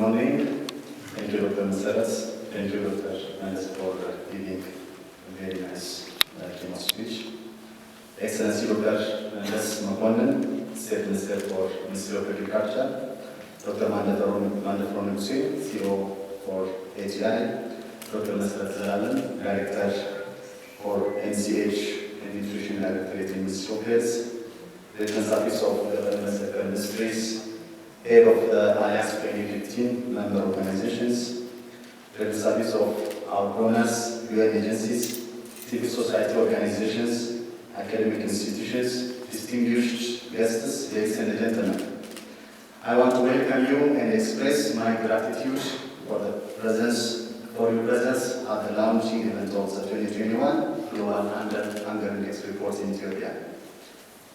morning. Thank you, Dr. Musaras. Thank you, Dr. Mendes, for giving a very nice keynote speech. Excellency Dr. Mendes Makonnen, State Minister for Ministry of Agriculture, Dr. Mandefron Nuguse, CEO for AGI, Dr. Mr. Zalalan, Director for NCH and Nutrition Directorate in Ministry of Health, representatives of the Government Sector Ministries, head of the Alliance 2015 member organizations, representatives of our donors, UN agencies, civil society organizations, academic institutions, distinguished guests, ladies and gentlemen. I want to welcome you and express my gratitude for your presence at the launching event of the 2021 Global Hunger Index report in Ethiopia.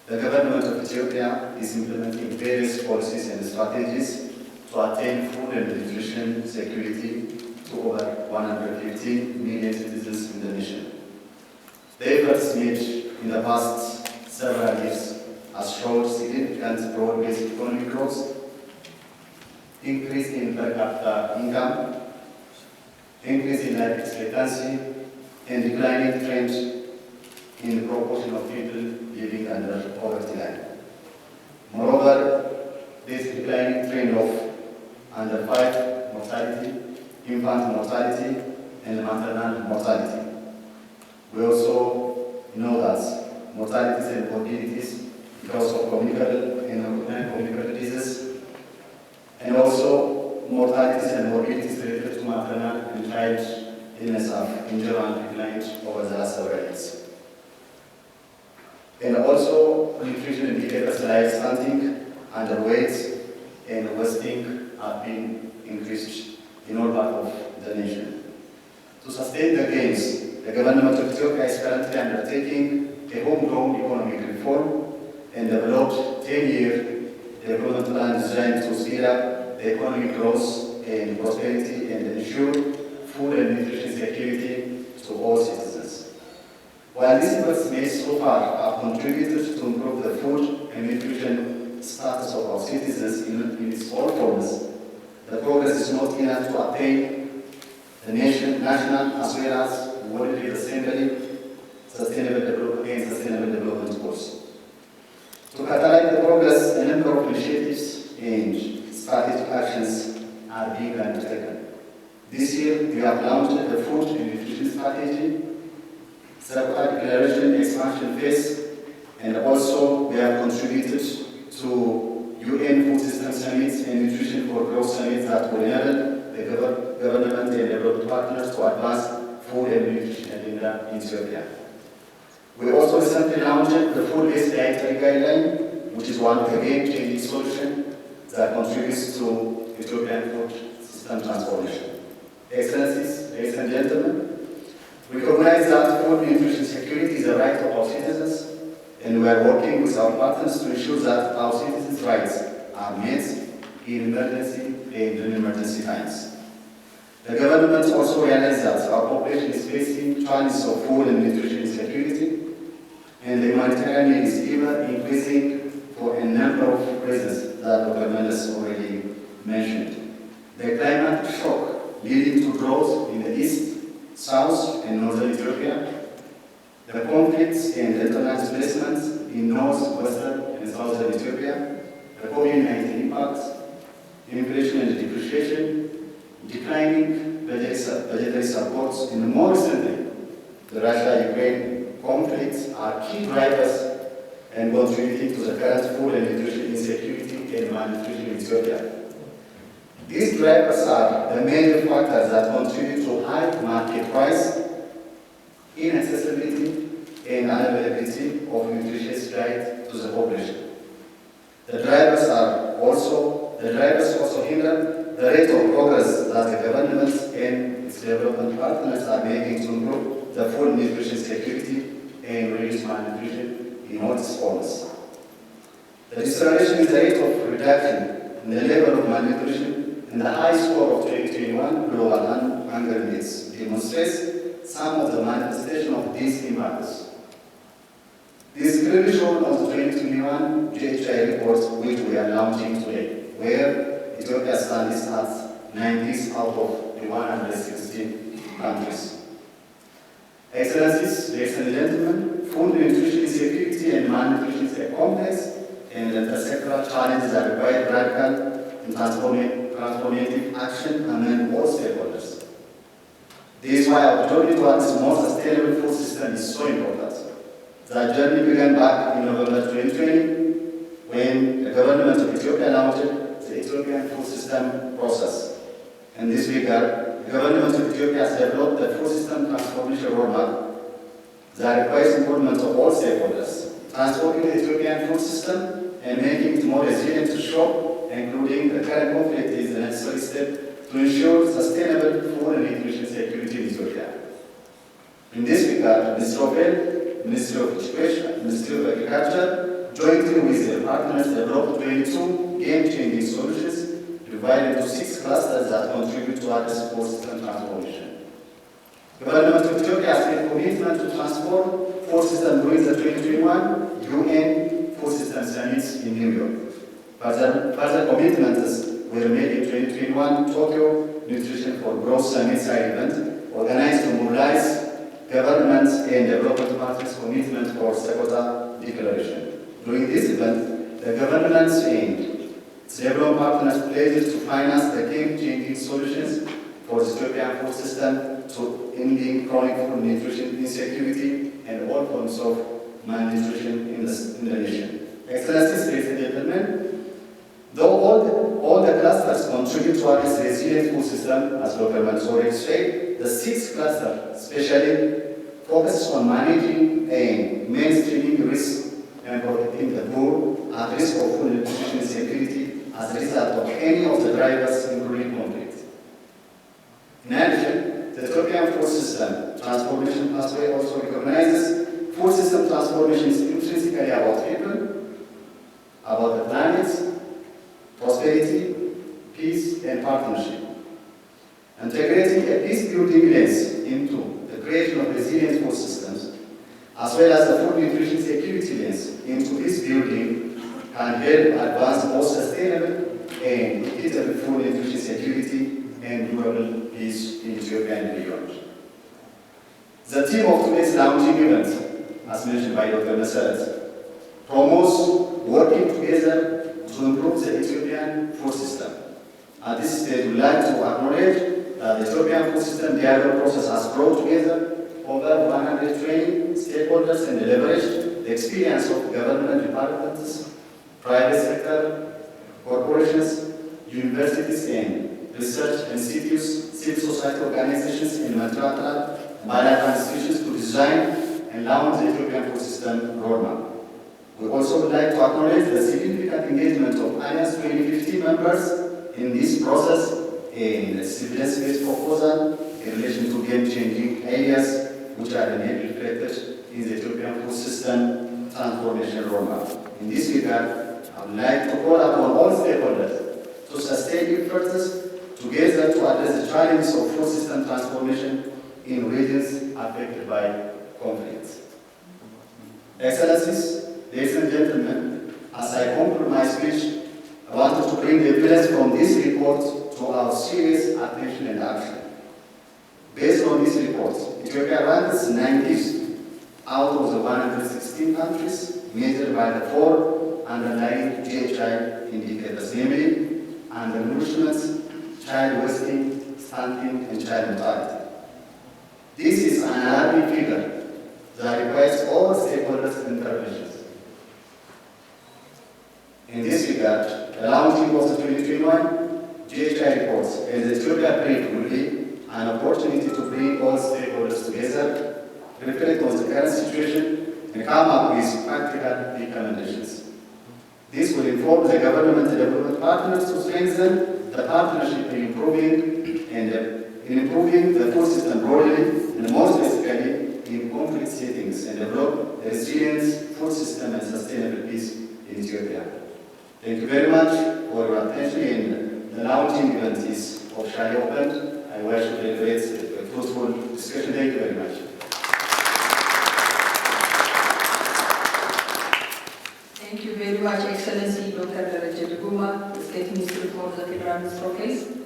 The government of Ethiopia is implementing various policies and strategies to attain food and nutrition security to over 115 million citizens in the nation. The efforts made in the past several years has showed significant broad-based economic growth, increase in per capita income, increase in life expectancy, and declining trend in the proportion of people living under poverty line. Moreover, this declining trend of under 5 mortality, infant mortality, and maternal mortality. We also know that mortalities and morbidities because of communicable and non-communicable diseases, and also mortalities and morbidities related to maternal and child illness have in general declined over the last several years. And also nutrition indicators like stunting, underweight, and wasting have been increased in all parts of the nation. To sustain the gains, the government of Ethiopia is currently undertaking a homegrown economic reform and developed 10-year development plan designed to speed up the economic growth and prosperity and ensure food and nutrition security to all citizens. While these efforts made so far have contributed to improve the food and nutrition status of our citizens in its all forms, the progress is not enough to attain the national as well as worldly sustainable development goals. To catalyze the progress, a number of initiatives and strategic actions are being undertaken. This year, we have launched the Food and Nutrition Strategy, Circular Declaration Expansion Phase, and also we have contributed to UN Food System Summits and Nutrition for Growth Summits that will enable the government and developed partners to advance food and nutrition agenda in Ethiopia. We also recently launched the Food-Based Dietary Guideline, which is one of the game-changing solutions that contributes to Ethiopian food system transformation. Excellencies, ladies and gentlemen, we recognize that food and nutrition security is a right of our citizens, and we are working with our partners to ensure that our citizens' rights are met in emergency and non-emergency times. The government also realizes that our population is facing challenges of food and nutrition insecurity, and the humanitarian need is even increasing for a number of reasons that Dr. Mendes already mentioned. The climate shock leading to drought in the east, south, and northern Ethiopia, the conflicts and internal displacements in north, western, and southern Ethiopia, the COVID-19 impacts, inflation and depreciation, declining budgetary supports, and more recently, the Russia-Ukraine conflicts are key drivers and contributing to the current food and nutrition insecurity and malnutrition in Ethiopia. These drivers are the major factors that contribute to high market price, inaccessibility, and unavailability of nutritious diet to the population. The drivers also hinder the rate of progress that the government and its development partners are making to improve the food and nutrition security and reduce malnutrition in all its forms. The deceleration in the rate of reduction in the level of malnutrition and the high score of 2021 Global Hunger Index demonstrates some of the manifestation of these impacts. This is clearly shown on the 2021 GHI report which we are launching today, where Ethiopia stands at 90s out of the 116 countries. Excellencies, ladies and gentlemen, food nutrition insecurity and malnutrition is a complex and intersectoral challenges that require radical and transformative action among all stakeholders. This is why our journey towards a more sustainable food system is so important. That journey began back in November 2020 when the government of Ethiopia launched the Ethiopian food system process. In this regard, the government of Ethiopia has developed the food system transformation roadmap that requires involvement of all stakeholders, transforming the Ethiopian food system and making it more resilient to shock, including the current conflict is the necessary step to ensure sustainable food and nutrition security in Ethiopia. In this regard, Ministry of Health, Ministry of Education, Ministry of Agriculture, jointly with their partners, developed 22 game-changing solutions divided into 6 clusters that contribute to Addis food system transformation. The government of Ethiopia has made a commitment to transform food system during the 2021 UN Food System Summits in New York. Further commitments were made in 2021 Tokyo Nutrition for Growth Summit side event, organized to mobilize governments and development partners' commitment for Secota Declaration. During this event, the governments aimed several partners pledged to finance the game-changing solutions for the Ethiopian food system to ending chronic food nutrition insecurity and all forms of malnutrition in the nation. Excellencies, ladies and gentlemen, though all the clusters contribute to this resilient food system, as Dr. Mansouri said, the 6th cluster especially focuses on managing and mainstreaming risks and protecting the poor at risk of food nutrition insecurity as a result of any of the drivers, including conflict. In addition, the Ethiopian food system transformation pathway also recognizes food system transformation is intrinsically about people, about the planet, prosperity, peace, and partnership. Integrating a peace-building lens into the creation of resilient food systems, as well as the food nutrition security lens into peace building, can help advance more sustainable and equitable food nutrition security and durable peace in Ethiopia and beyond. The theme of today's launching event, as mentioned by Dr. Messeret, promotes working together to improve the Ethiopian food system. At this stage, we would like to acknowledge that the Ethiopian food system dialogue process has brought together over 120 stakeholders and leveraged the experience of government departments, private sector, corporations, universities, and research institutes, civil society organizations, and multilateral bilateral institutions to design and launch the Ethiopian food system roadmap. We also would like to acknowledge the significant engagement of Alliance 2050 members in this process and the evidence-based proposal in relation to game-changing areas which are indeed reflected in the Ethiopian food system transformation roadmap. In this regard, I would like to call upon all stakeholders to sustain efforts together to address the challenges of food system transformation in regions affected by conflicts. Excellencies, ladies and gentlemen, as I conclude my speech, I wanted to bring the evidence from this report to our serious attention and action. Based on this report, Ethiopia ranks 90th out of the 116 countries measured by the 4 underlying GHI indicators, namely undernourishment, child wasting, stunting, and child mortality. This is an alarming figure that requires all stakeholders' interventions. In this regard, the launching of the 2021 GHI reports and the Ethiopia brief will be an opportunity to bring all stakeholders together, reflect on the current situation, and come up with practical recommendations. This will inform the government and development partners to strengthen the partnership in improving the food system broadly and more specifically in conflict settings and develop a resilient food system and sustainable peace in Ethiopia. Thank you very much for your attention, and the launching event is officially opened. I wish to celebrate a fruitful discussion. Thank you very much. Thank you very much, Excellency Dr. Dereje Duguma, the State Minister for the Federal Minister of Health.